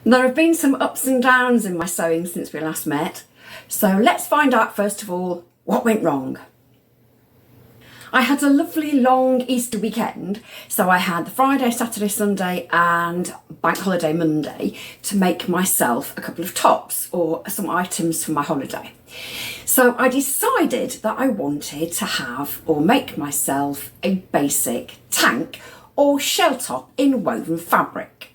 There have been some ups and downs in my sewing since we last met, so let's find out first of all what went wrong. I had a lovely long Easter weekend, so I had the Friday, Saturday, Sunday and Bank Holiday Monday to make myself a couple of tops or some items for my holiday. So I decided that I wanted to have or make myself a basic tank or shell top in woven fabric.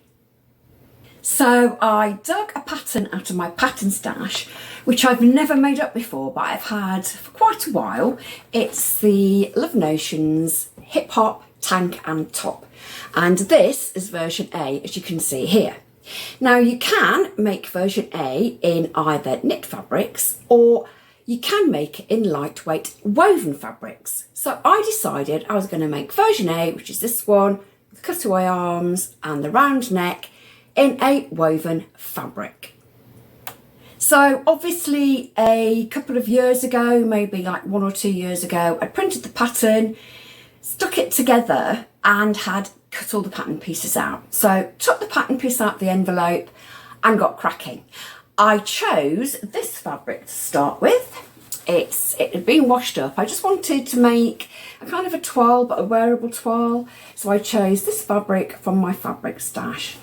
So I dug a pattern out of my pattern stash, which I've never made up before, but I've had for quite a while. It's the Love Notions Hip Hop Tank and Top. And this is version A, as you can see here. Now you can make version A in either knit fabrics or you can make it in lightweight woven fabrics. So I decided I was going to make version A, which is this one, with cutaway arms and the round neck, in a woven fabric. So obviously a couple of years ago, maybe like 1 or 2 years ago, I printed the pattern, stuck it together and had cut all the pattern pieces out. So took the pattern piece out of the envelope and got cracking. I chose this fabric to start with. It had been washed up. I just wanted to make a kind of a toile, but a wearable toile. So I chose this fabric from my fabric stash.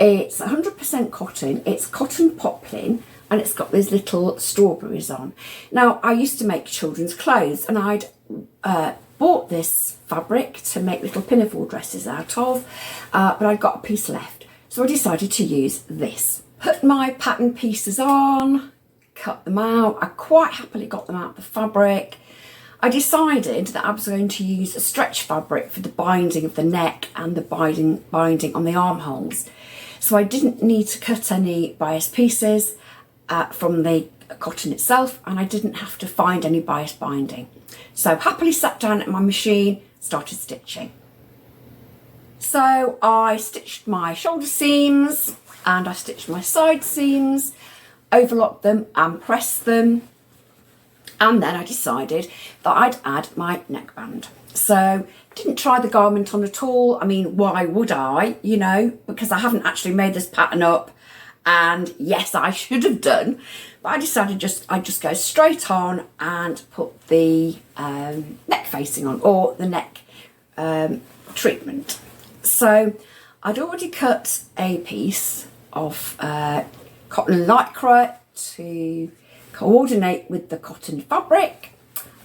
It's 100% cotton, it's cotton poplin, and it's got these little strawberries on. Now, I used to make children's clothes, and I'd bought this fabric to make little pinafore dresses out of, but I'd got a piece left. So I decided to use this. Put my pattern pieces on, cut them out. I quite happily got them out of the fabric. I decided that I was going to use a stretch fabric for the binding of the neck and the binding on the armholes. So I didn't need to cut any bias pieces from the cotton itself, and I didn't have to find any bias binding. So happily sat down at my machine, started stitching. So I stitched my shoulder seams and I stitched my side seams, overlocked them and pressed them. And then I decided that I'd add my neckband. So didn't try the garment on at all. I mean, why would I? You know, because I haven't actually made this pattern up. And yes, I should have done. But I decided I'd just go straight on and put the neck facing on, or the neck treatment. So I'd already cut a piece of cotton lycra to coordinate with the cotton fabric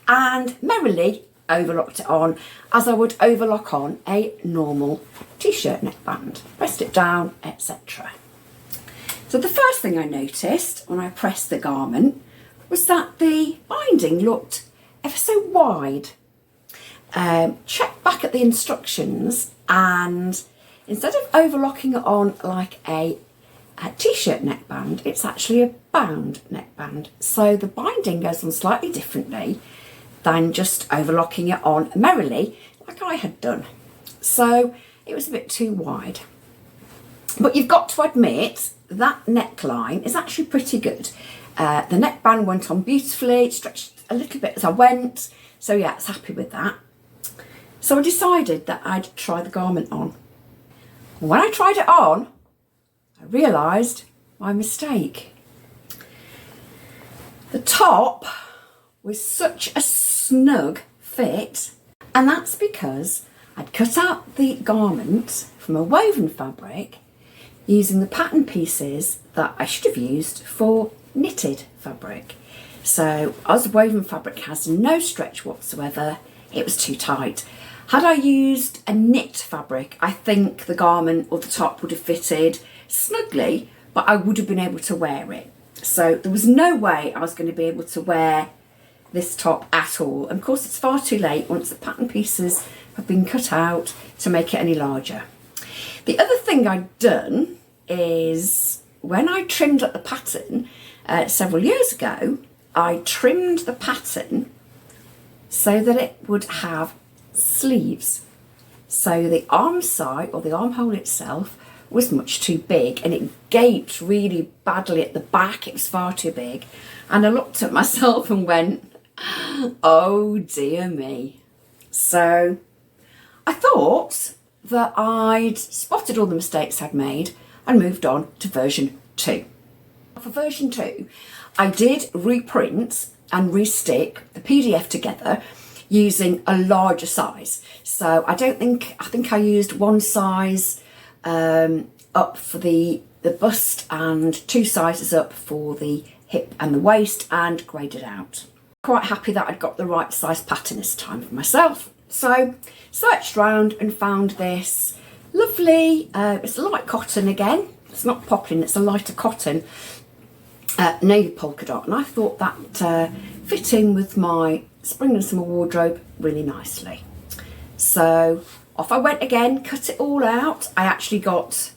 and merrily overlocked it on as I would overlock on a normal t-shirt neckband. Pressed it down, etc. So the first thing I noticed when I pressed the garment was that the binding looked ever so wide. Checked back at the instructions, and instead of overlocking it on like a t-shirt neckband, it's actually a bound neckband. So the binding goes on slightly differently than just overlocking it on merrily like I had done. So it was a bit too wide. But you've got to admit that neckline is actually pretty good. The neckband went on beautifully, it stretched a little bit as I went. So yeah, I was happy with that. So I decided that I'd try the garment on. When I tried it on, I realised my mistake. The top was such a snug fit, and that's because I'd cut out the garment from a woven fabric using the pattern pieces that I should have used for knitted fabric. So as woven fabric has no stretch whatsoever, it was too tight. Had I used a knit fabric, I think the garment or the top would have fitted snugly, but I would have been able to wear it. So there was no way I was going to be able to wear this top at all. And of course it's far too late once the pattern pieces have been cut out to make it any larger. The other thing I'd done is when I trimmed up the pattern several years ago, I trimmed the pattern so that it would have sleeves. So the arm side or the armhole itself was much too big and it gaped really badly at the back. It was far too big. And I looked at myself and went, oh dear me. So I thought that I'd spotted all the mistakes I'd made and moved on to version 2. For version 2, I did reprint and restick the PDF together using a larger size. So I think I used one size up for the bust and 2 sizes up for the hip and the waist, and graded out. Quite happy that I'd got the right size pattern this time for myself. So searched around and found this lovely, it's light cotton again, it's not poplin, it's a lighter cotton, navy polka dot, and I thought that fit in with my spring and summer wardrobe really nicely. So off I went again, cut it all out. I actually got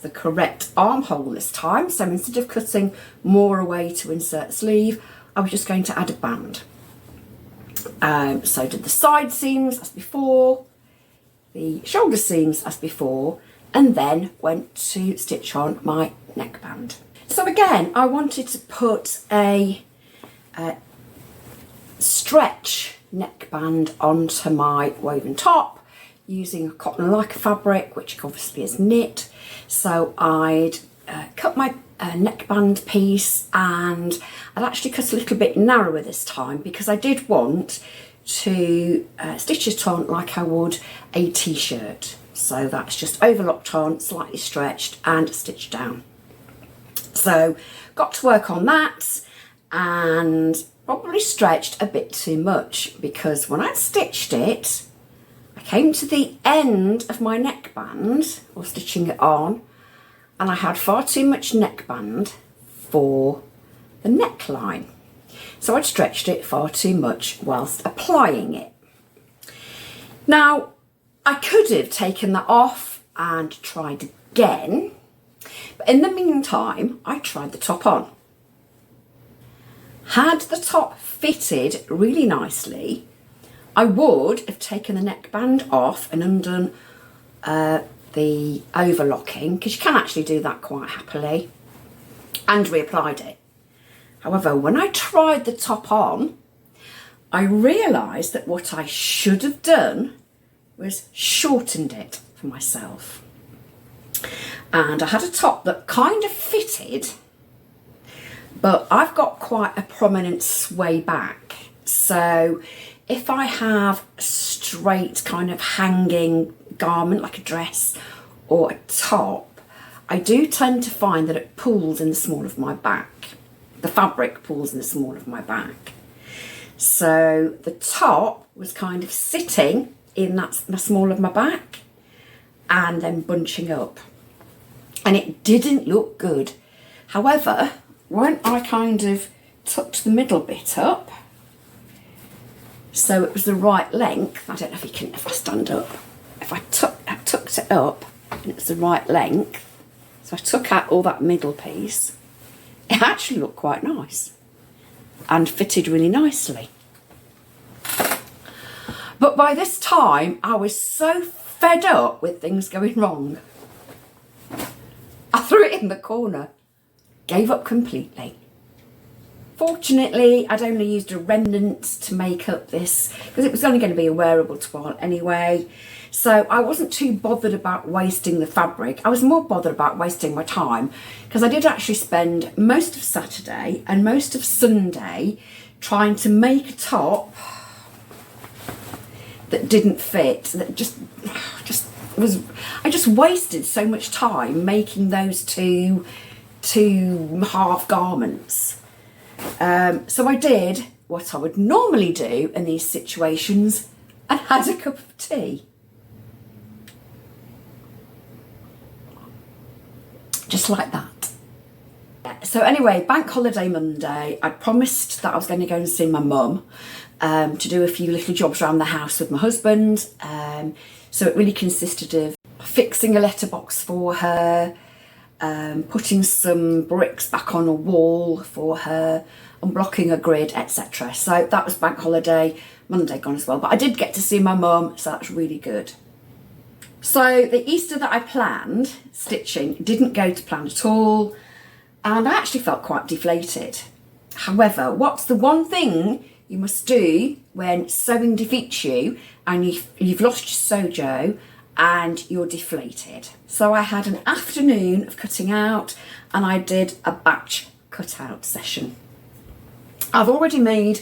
the correct armhole this time, so instead of cutting more away to insert sleeve, I was just going to add a band. So did the side seams as before, the shoulder seams as before, and then went to stitch on my neckband. So again, I wanted to put a stretch neckband onto my woven top using a cotton lycra fabric, which obviously is knit. So I'd cut my neckband piece, and I'd actually cut a little bit narrower this time because I did want to stitch it on like I would a t-shirt. So that's just overlocked on, slightly stretched and stitched down. So got to work on that, and probably stretched a bit too much, because when I stitched it, I came to the end of my neckband, or stitching it on, and I had far too much neckband for the neckline. So I'd stretched it far too much whilst applying it. Now, I could have taken that off and tried again, but in the meantime, I tried the top on. Had the top fitted really nicely, I would have taken the neckband off and undone the overlocking, because you can actually do that quite happily, and reapplied it. However, when I tried the top on, I realised that what I should have done was shortened it for myself. And I had a top that kind of fitted, but I've got quite a prominent sway back. So if I have a straight kind of hanging garment like a dress or a top, I do tend to find that it pulls in the small of my back. The fabric pulls in the small of my back. So the top was kind of sitting in the small of my back and then bunching up. And it didn't look good. However, when I kind of tucked the middle bit up, so it was the right length, I don't know if I stand up, if I tucked it up and it was the right length, so I took out all that middle piece, it actually looked quite nice and fitted really nicely. But by this time, I was so fed up with things going wrong, I threw it in the corner, gave up completely. Fortunately, I'd only used a remnant to make up this, because it was only going to be a wearable toile anyway. So I wasn't too bothered about wasting the fabric. I was more bothered about wasting my time, because I did actually spend most of Saturday and most of Sunday trying to make a top that didn't fit, that just was, I just wasted so much time making those two half garments. So I did what I would normally do in these situations and had a cup of tea. Just like that. So anyway, Bank Holiday Monday, I promised that I was going to go and see my mum to do a few little jobs around the house with my husband. So it really consisted of fixing a letterbox for her, putting some bricks back on a wall for her, unblocking a grid, etc. So that was Bank Holiday Monday gone as well. But I did get to see my mum, so that's really good. So the Easter that I planned stitching didn't go to plan at all, and I actually felt quite deflated. However, what's the one thing you must do when sewing defeats you and you've lost your sojo and you're deflated. So I had an afternoon of cutting out and I did a batch cutout session. I've already made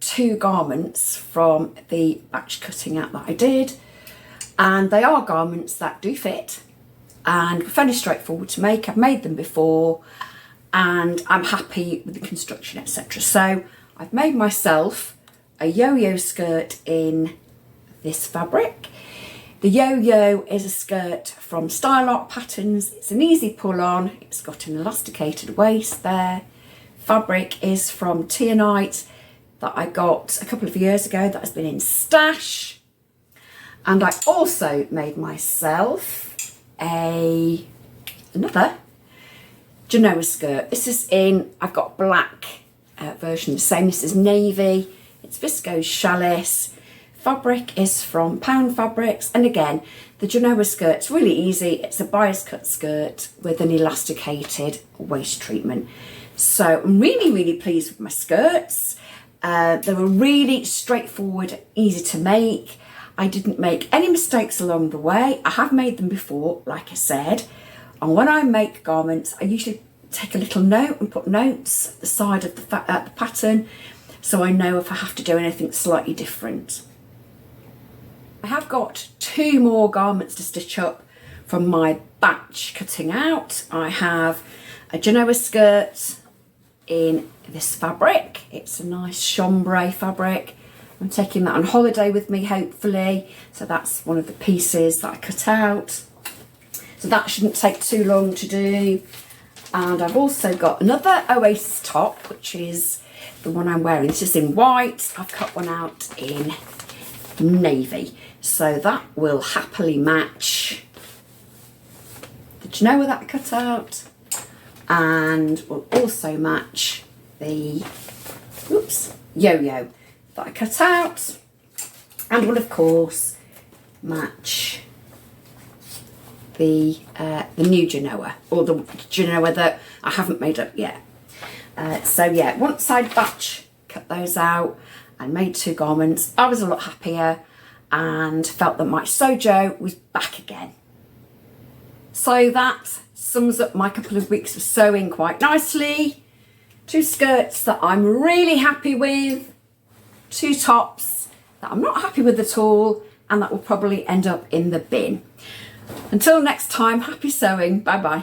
2 garments from the batch cutting out that I did, and they are garments that do fit and were fairly straightforward to make. I've made them before and I'm happy with the construction, etc. So I've made myself a yo-yo skirt in this fabric. The yo-yo is a skirt from sinclairpatterns. It's an easy pull on. It's got an elasticated waist there. Fabric is from Tianite that I got a couple of years ago that has been in stash. And I also made myself another Genoa skirt. This is in, I've got black version, the same. This is navy. It's viscose challis. Fabric is from Pound Fabrics, and again, the Genoa skirt's really easy. It's a bias cut skirt with an elasticated waist treatment. So I'm really pleased with my skirts. They were really straightforward, easy to make. I didn't make any mistakes along the way. I have made them before, like I said. And when I make garments, I usually take a little note and put notes at the side of the pattern, so I know if I have to do anything slightly different. I have got 2 more garments to stitch up from my batch cutting out. I have a Genoa skirt in this fabric. It's a nice chambray fabric. I'm taking that on holiday with me, hopefully. So that's one of the pieces that I cut out. So that shouldn't take too long to do. And I've also got another Oasis top, which is the one I'm wearing. This is in white. I've cut one out in navy. So that will happily match the Genoa that I cut out, and will also match the yo-yo that I cut out, and will of course match the new Genoa, or the Genoa that I haven't made up yet. So yeah, once I'd batch cut those out and made 2 garments, I was a lot happier and felt that my sojo was back again. So that sums up my couple of weeks of sewing quite nicely. 2 skirts that I'm really happy with, 2 tops that I'm not happy with at all, and that will probably end up in the bin. Until next time, happy sewing. Bye bye.